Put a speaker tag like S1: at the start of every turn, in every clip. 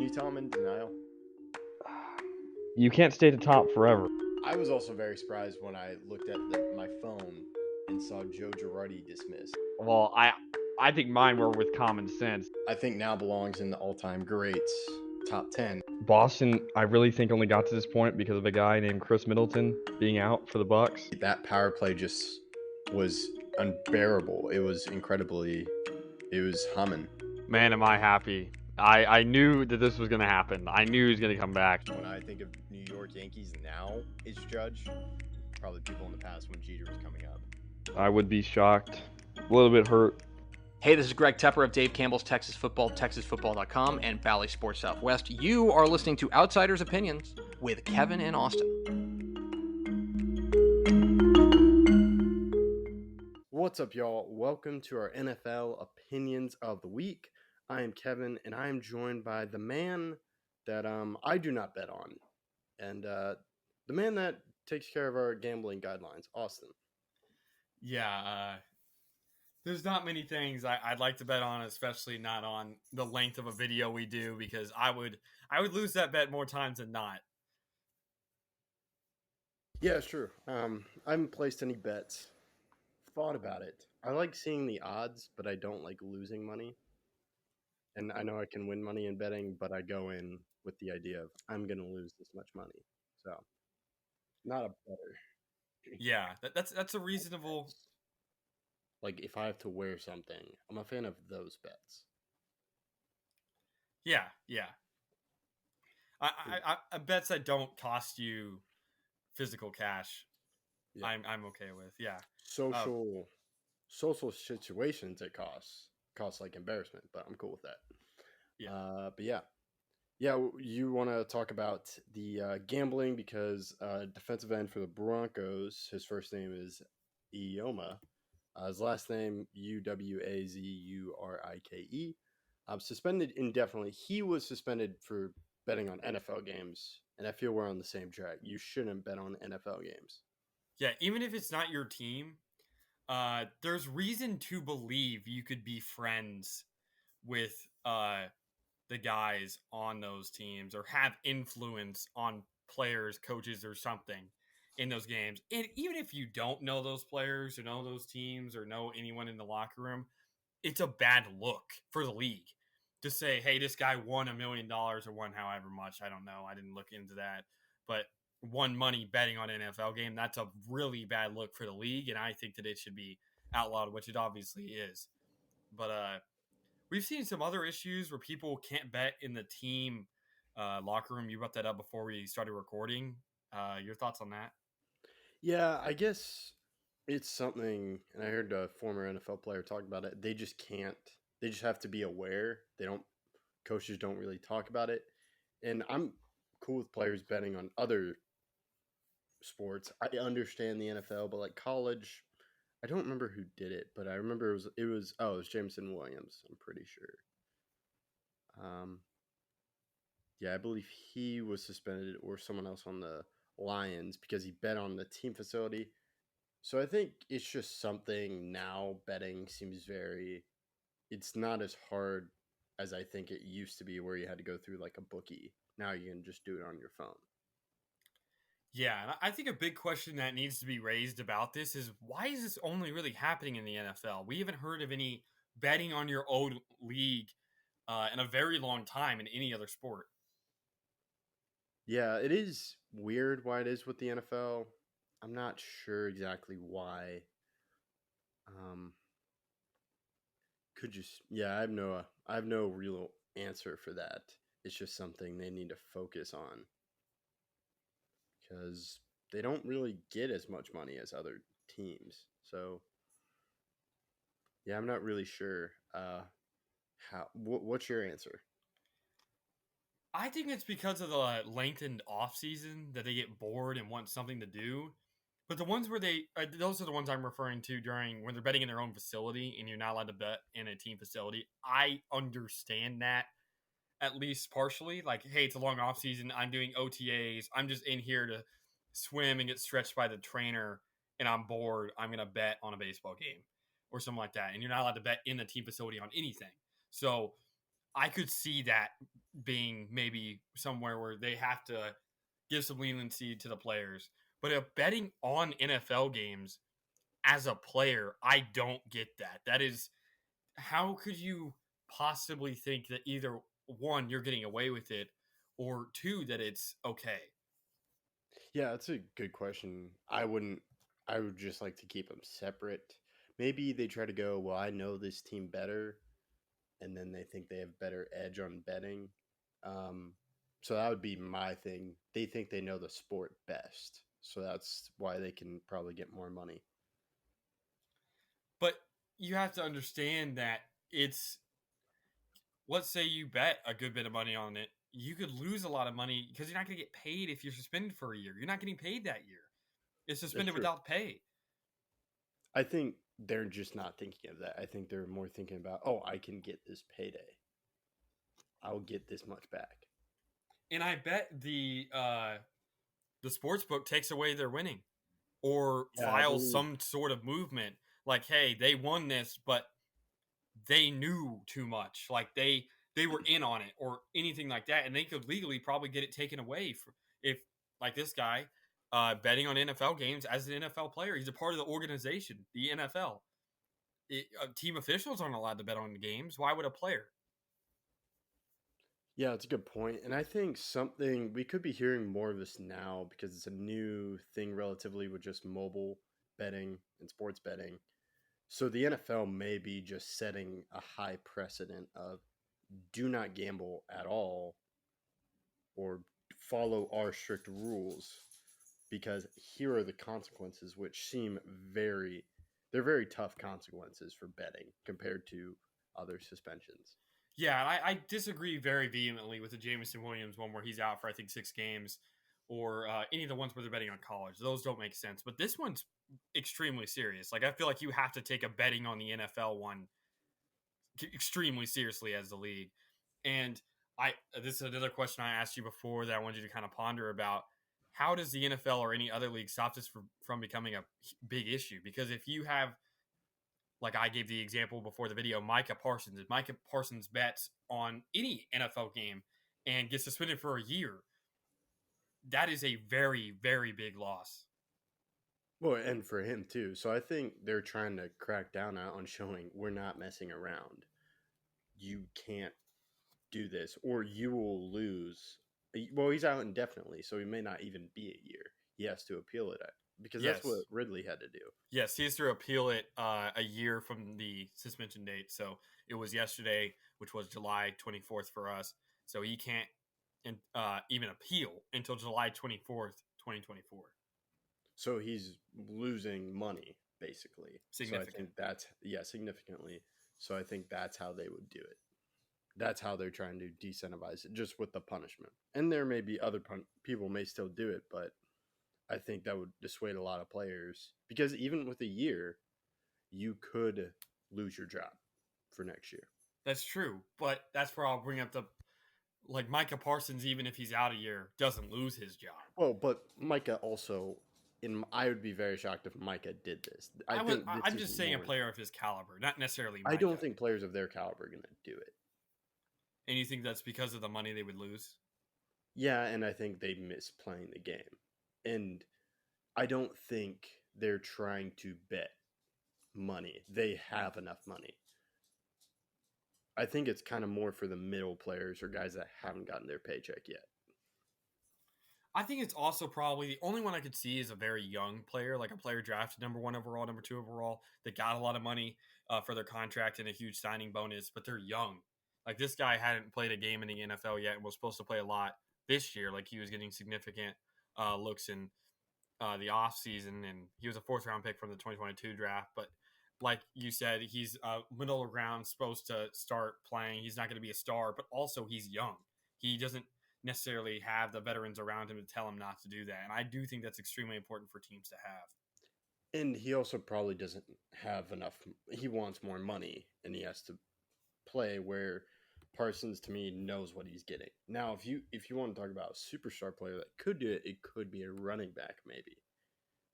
S1: you tell I'm in denial?
S2: You can't stay at the top forever.
S1: I was also very surprised when I looked at my phone and saw Joe Girardi dismissed.
S2: Well, I think mine were with common sense.
S1: I think now belongs in the all-time greats top 10.
S2: Boston, I really think only got to this point because of a guy named Chris Middleton being out for the Bucks.
S1: That power play just was unbearable. It was humming.
S2: Man, am I happy. I knew that this was going to happen. I knew he was going to come back.
S1: When I think of New York Yankees now, it's Judge. Probably people in the past when Jeter was coming up.
S2: I would be shocked. A little bit hurt.
S3: Hey, this is Greg Tepper of Dave Campbell's Texas Football, TexasFootball.com, and Valley Sports Southwest. You are listening to Outsiders Opinions with Kevin and Austin.
S1: What's up, y'all? Welcome to our NFL Opinions of the Week. I am Kevin, and I am joined by the man that I do not bet on, and the man that takes care of our gambling guidelines, Austin.
S4: Yeah, there's not many things I'd like to bet on, especially not on the length of a video we do, because I would lose that bet more times than not.
S1: Yeah, it's true. I haven't placed any bets. Thought about it. I like seeing the odds, but I don't like losing money. And I know I can win money in betting, but I go in with the idea of I'm going to lose this much money. So, not a better.
S4: Yeah, that's a reasonable.
S1: Like, if I have to wear something, I'm a fan of those bets.
S4: Yeah. I bets that don't cost you physical cash. Yeah. I'm okay with. Yeah.
S1: Social situations it costs like embarrassment, but I'm cool with that.
S4: Yeah.
S1: But yeah, you want to talk about the gambling because defensive end for the Broncos, his first name is Ioma. His last name Uwazurike. Suspended indefinitely. He was suspended for betting on NFL games, and I feel we're on the same track. You shouldn't bet on NFL games.
S4: Yeah, even if it's not your team, there's reason to believe you could be friends with the guys on those teams or have influence on players, coaches, or something in those games. And even if you don't know those players or know those teams or know anyone in the locker room, it's a bad look for the league to say, hey, this guy won $1 million or won however much. I don't know. I didn't look into that. But won money betting on an NFL game, that's a really bad look for the league. And I think that it should be outlawed, which it obviously is. But we've seen some other issues where people can't bet in the team locker room. You brought that up before we started recording. Your thoughts on that?
S1: Yeah, I guess it's something, and I heard a former NFL player talk about it. They just can't. They just have to be aware. Coaches don't really talk about it. And I'm cool with players betting on other sports. I understand the NFL, but like college, I don't remember who did it, but I remember it was Jameson Williams, I'm pretty sure. Yeah, I believe he was suspended or someone else on the Lions because he bet on the team facility. So I think it's just something now betting seems it's not as hard as I think it used to be where you had to go through like a bookie. Now you can just do it on your phone.
S4: Yeah, and I think a big question that needs to be raised about this is why is this only really happening in the NFL? We haven't heard of any betting on your own league in a very long time in any other sport.
S1: Yeah, it is weird why it is with the NFL. I'm not sure exactly why. I have no real answer for that. It's just something they need to focus on because they don't really get as much money as other teams. So, yeah, I'm not really sure. What's your answer?
S4: I think it's because of the lengthened off season that they get bored and want something to do. But the ones where those are the ones I'm referring to during when they're betting in their own facility and you're not allowed to bet in a team facility. I understand that at least partially. Like, hey, it's a long off season. I'm doing OTAs. I'm just in here to swim and get stretched by the trainer and I'm bored. I'm going to bet on a baseball game or something like that. And you're not allowed to bet in the team facility on anything. So I could see that being maybe somewhere where they have to give some leniency to the players. But if betting on NFL games as a player, I don't get that. That is, how could you possibly think that either one, you're getting away with it, or two, that it's okay?
S1: Yeah, that's a good question. I would just like to keep them separate. Maybe they try to go, well, I know this team better, and then they think they have better edge on betting. Um, so that would be my thing. They think they know the sport best. So that's why they can probably get more money.
S4: But you have to understand that it's, let's say you bet a good bit of money on it, you could lose a lot of money because you're not going to get paid if you're suspended for a year. You're not getting paid that year. It's
S1: That's
S4: suspended
S1: true.
S4: without pay.
S1: I think they're just not thinking of that. I think they're more thinking about, oh, I can get this payday. I'll get this much back.
S4: And I bet the sports book takes away their winning, or
S1: Yeah,
S4: files some sort of movement like, hey, they won this, but they knew too much. Like they were in on it or anything like that, and they could legally probably get it taken away if, like, this guy betting on NFL games as an NFL player. He's a part of the organization, the NFL. Team officials aren't allowed to bet on the games. Why would a player?
S1: Yeah, it's a good point. And I think something we could be hearing more of this now because it's a new thing relatively with just mobile betting and sports betting. So the NFL may be just setting a high precedent of do not gamble at all or follow our strict rules because here are the consequences which seem they're very tough consequences for betting compared to other suspensions.
S4: Yeah, I disagree very vehemently with the Jameson Williams one where he's out for, I think, 6 games, or any of the ones where they're betting on college. Those don't make sense. But this one's extremely serious. Like, I feel like you have to take a betting on the NFL one extremely seriously as the league. And this is another question I asked you before that I wanted you to kind of ponder about. How does the NFL or any other league stop this from becoming a big issue? Because if you have, like I gave the example before the video, Micah Parsons. If Micah Parsons bets on any NFL game and gets suspended for a year, that is a very, very big loss.
S1: Well, and for him too. So I think they're trying to crack down on showing we're not messing around. You can't do this or you will lose. Well, he's out indefinitely, so he may not even be a year. He has to appeal it because that's what Ridley had to do.
S4: Yes, he has to appeal it a year from the suspension date. So it was yesterday, which was July 24th for us. So he can't even appeal until July 24th, 2024.
S1: So he's losing money, basically.
S4: Significant.
S1: So I think that's, significantly. So I think that's how they would do it. That's how they're trying to decentivize it, just with the punishment. And there may be other people may still do it, but I think that would dissuade a lot of players. Because even with a year, you could lose your job for next year.
S4: That's true. But that's where I'll bring up like Micah Parsons, even if he's out a year, doesn't lose his job.
S1: Well, but Micah also... I would be very shocked if Micah did this.
S4: I'm just saying a player of his caliber, not necessarily Micah.
S1: I don't think players of their caliber are going to do it.
S4: And you think that's because of the money they would lose?
S1: Yeah, and I think they miss playing the game. And I don't think they're trying to bet money. They have enough money. I think it's kind of more for the middle players or guys that haven't gotten their paycheck yet.
S4: I think it's also probably the only one I could see is a very young player, like a player drafted number 1 overall, number 2 overall, that got a lot of money for their contract and a huge signing bonus, but they're young. Like, this guy hadn't played a game in the NFL yet and was supposed to play a lot this year. Like, he was getting significant looks in the offseason, and he was a 4th-round pick from the 2022 draft. But like you said, he's middle of ground, supposed to start playing. He's not going to be a star, but also he's young. He doesn't necessarily have the veterans around him to tell him not to do that. And I do think that's extremely important for teams to have.
S1: And he also probably doesn't have enough. He wants more money, and he has to play where Parsons, to me, knows what he's getting. Now, if you want to talk about a superstar player that could do it, it could be a running back maybe,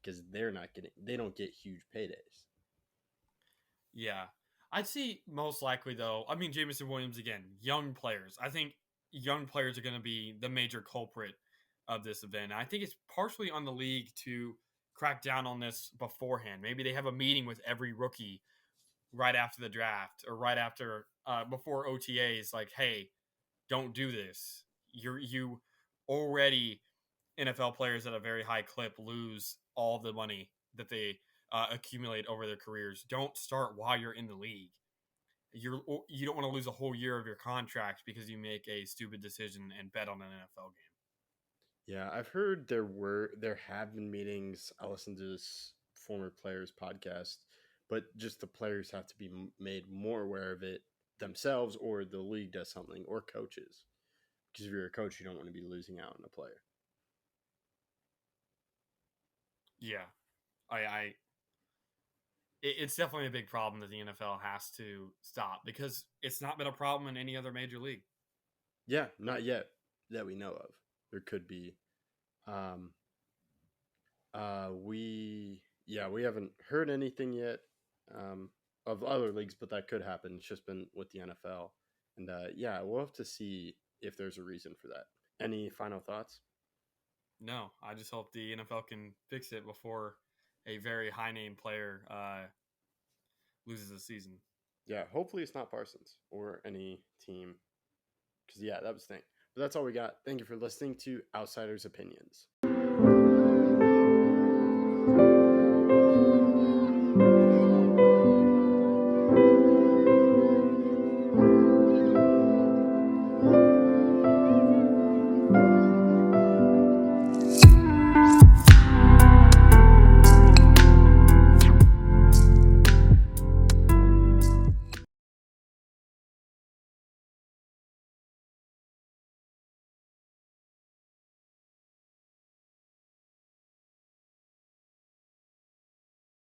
S1: because they don't get huge paydays.
S4: Yeah, I'd see most likely though. I mean, Jameson Williams again, young players. I think young players are going to be the major culprit of this event. I think it's partially on the league to crack down on this beforehand. Maybe they have a meeting with every rookie right after the draft or right after before OTAs. Like, hey, don't do this. You already NFL players at a very high clip lose all the money that they accumulate over their careers. Don't start while you're in the league. You don't want to lose a whole year of your contract because you make a stupid decision and bet on an NFL game.
S1: Yeah, I've heard there have been meetings. I listened to this former players podcast, but just the players have to be made more aware of it themselves, or the league does something, or coaches. Because if you're a coach, you don't want to be losing out on a player.
S4: Yeah, it's definitely a big problem that the NFL has to stop because it's not been a problem in any other major league.
S1: Yeah, not yet that we know of. There could be. We haven't heard anything yet of other leagues, but that could happen. It's just been with the NFL, and we'll have to see if there's a reason for that. Any final thoughts?
S4: No, I just hope the NFL can fix it before a very high name player loses the season.
S1: Yeah, hopefully it's not Parsons or any team, because that was the thing. But that's all we got. Thank you for listening to Outsiders Opinions.